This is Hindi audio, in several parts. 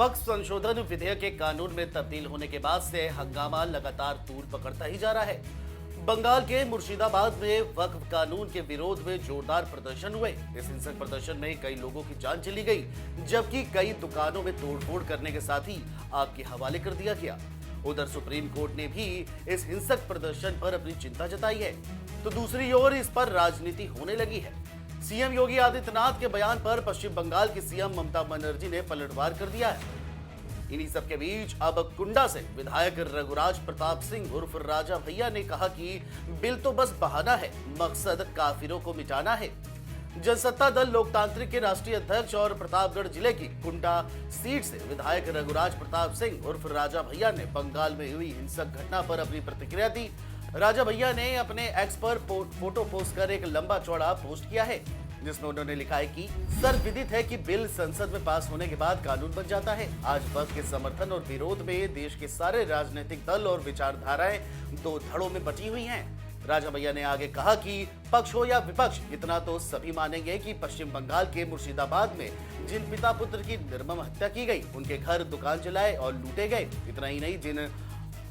वक्फ संशोधन विधेयक के कानून में तब्दील होने के बाद से हंगामा लगातार तूल पकड़ता ही जा रहा है। बंगाल के मुर्शिदाबाद में वक्फ कानून के विरोध में जोरदार प्रदर्शन हुए। इस हिंसक प्रदर्शन में कई लोगों की जान चली गई, जबकि कई दुकानों में तोड़फोड़ करने के साथ ही आग के हवाले कर दिया गया। उधर सुप्रीम कोर्ट ने भी इस हिंसक प्रदर्शन पर अपनी चिंता जताई है, तो दूसरी ओर इस पर राजनीति होने लगी है। सीएम योगी आदित्यनाथ के बयान पर पश्चिम बंगाल की सीएम ममता बनर्जी ने पलटवार कर दिया है। इन्हीं सबके बीच अब कुंडा से विधायक रघुराज प्रताप सिंह उर्फ राजा भैया ने कहा कि बिल तो बस बहाना है, मकसद काफिरों को मिटाना है। जनसत्ता दल लोकतांत्रिक के राष्ट्रीय अध्यक्ष और प्रतापगढ़ जिले की कुंडा सीट से विधायक रघुराज प्रताप सिंह उर्फ राजा भैया ने बंगाल में हुई हिंसक घटना पर अपनी प्रतिक्रिया दी। राजा भैया ने अपने एक्स पर फोटो पोस्ट कर एक लंबा चौड़ा पोस्ट किया है, जिसमें उन्होंने लिखा है कि सर्वविदित है कि बिल संसद में पास होने के बाद कानून बन जाता है। आज वक्फ के समर्थन और विरोध में देश के सारे राजनीतिक दल और विचारधाराएं दो धड़ों में बटी हुई हैं। राजा भैया ने आगे कहा कि पक्ष हो या विपक्ष, इतना तो सभी मानेंगे कि पश्चिम बंगाल के मुर्शिदाबाद में जिन पिता पुत्र की निर्मम हत्या की गई, उनके घर दुकान जलाए और लूटे गए, इतना ही नहीं, जिन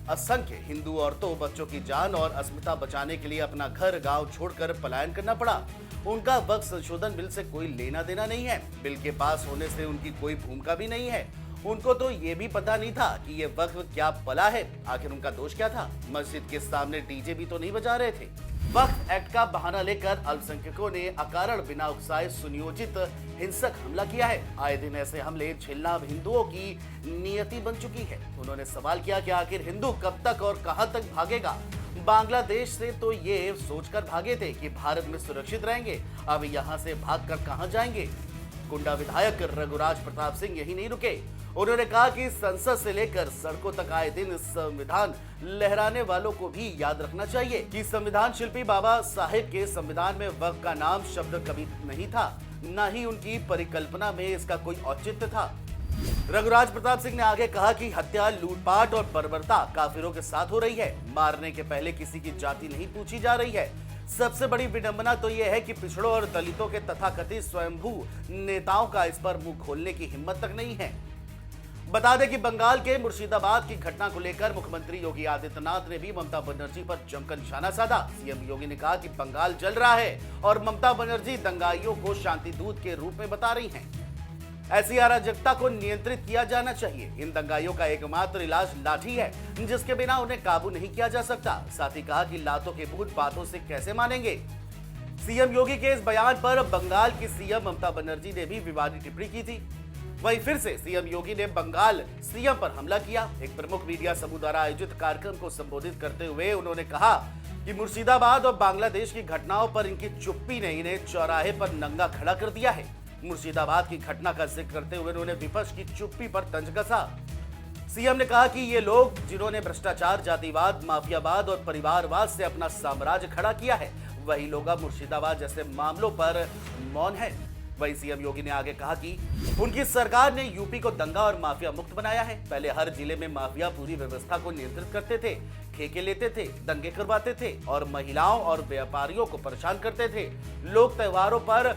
असंख्य हिंदू औरतों बच्चों की जान और अस्मिता बचाने के लिए अपना घर गांव छोड़कर पलायन करना पड़ा, उनका वक्फ संशोधन बिल से कोई लेना देना नहीं है। बिल के पास होने से उनकी कोई भूमिका भी नहीं है। उनको तो ये भी पता नहीं था कि ये वक्फ क्या पला है, आखिर उनका दोष क्या था। मस्जिद के सामने डीजे भी तो नहीं बजा रहे थे। वक्फ एक्ट का बहाना लेकर अल्पसंख्यकों ने अकारण बिना उकसाए सुनियोजित हिंसक हमला किया है। आए दिन ऐसे हमले झेलना अब हिंदुओं की नियति बन चुकी है। उन्होंने सवाल किया कि आखिर हिंदू कब तक और कहां तक भागेगा। बांग्लादेश से तो ये सोचकर भागे थे कि भारत में सुरक्षित रहेंगे, अब यहां से भागकर कहां जाएंगे। कुंडा विधायक रघुराज प्रताप सिंह यही नहीं रुके। उन्होंने कहा कि संसद से लेकर सड़कों तक आए दिन संविधान लहराने वालों को भी याद रखना चाहिए कि संविधान शिल्पी बाबा साहेब के संविधान में वक्फ का नाम शब्द कभी नहीं था, न ही उनकी परिकल्पना में इसका कोई औचित्य था। रघुराज प्रताप सिंह ने आगे कहा कि हत्या, लूटपाट और बर्बरता काफिरों के साथ हो रही है। मारने के पहले किसी की जाति नहीं पूछी जा रही है। सबसे बड़ी विडंबना तो यह है कि पिछड़ों और दलितों के तथाकथित स्वयंभू नेताओं का इस पर मुंह खोलने की हिम्मत तक नहीं है। बता दें कि बंगाल के मुर्शिदाबाद की घटना को लेकर मुख्यमंत्री योगी आदित्यनाथ ने भी ममता बनर्जी पर जमकर निशाना साधा। सीएम योगी ने कहा कि बंगाल जल रहा है और ममता बनर्जी दंगाइयों को शांति दूत के रूप में बता रही हैं। ऐसी अराजकता को नियंत्रित किया जाना चाहिए। इन दंगाइयों का एकमात्र इलाज लाठी है, जिसके बिना उन्हें काबू नहीं किया जा सकता। साथ ही कहा कि लातों के भूत बातों से कैसे मानेंगे। सीएम योगी के इस बयान पर बंगाल की सीएम ममता बनर्जी ने भी विवादित टिप्पणी की थी। वहीं फिर से सीएम योगी ने बंगाल सीएम पर हमला किया। एक प्रमुख मीडिया समूह द्वारा आयोजित कार्यक्रम को संबोधित करते हुए उन्होंने कहा कि मुर्शिदाबाद और बांग्लादेश की घटनाओं पर इनकी चुप्पी ने इन्हें चौराहे पर नंगा खड़ा कर दिया है। मुर्शिदाबाद की घटना का जिक्र करते हुए उन्होंने विपक्ष की चुप्पी पर तंज कसा। सीएम ने कहा कि ये लोग जिन्होंने भ्रष्टाचार, जातिवाद, माफियावाद और परिवारवाद से अपना साम्राज्य खड़ा किया है, वही लोग अब मुर्शिदाबाद जैसे मामलों पर मौन है। वहीं सीएम योगी ने आगे कहा कि उनकी सरकार ने यूपी को दंगा और माफिया मुक्त बनाया है। पहले हर जिले में माफिया पूरी व्यवस्था को नियंत्रित करते थे, ठेके लेते थे, दंगे करवाते थे और महिलाओं और व्यापारियों को परेशान करते थे। लोग त्योहारों पर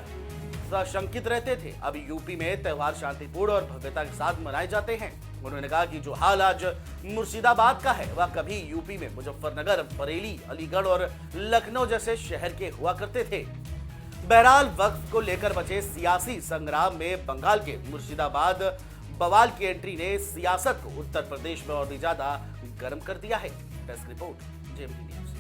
सशंकित रहते थे। अब यूपी में त्योहार शांतिपूर्ण और भव्यता के साथ मनाए जाते हैं। उन्होंने कहा कि जो हाल आज मुर्शिदाबाद का है, वह कभी यूपी में मुजफ्फरनगर, बरेली, अलीगढ़ और लखनऊ जैसे शहर के हुआ करते थे। बहरहाल वक्फ को लेकर बचे सियासी संग्राम में बंगाल के मुर्शिदाबाद बवाल की एंट्री ने सियासत को उत्तर प्रदेश में और भी ज्यादा गर्म कर दिया है। Desk report, JMT news.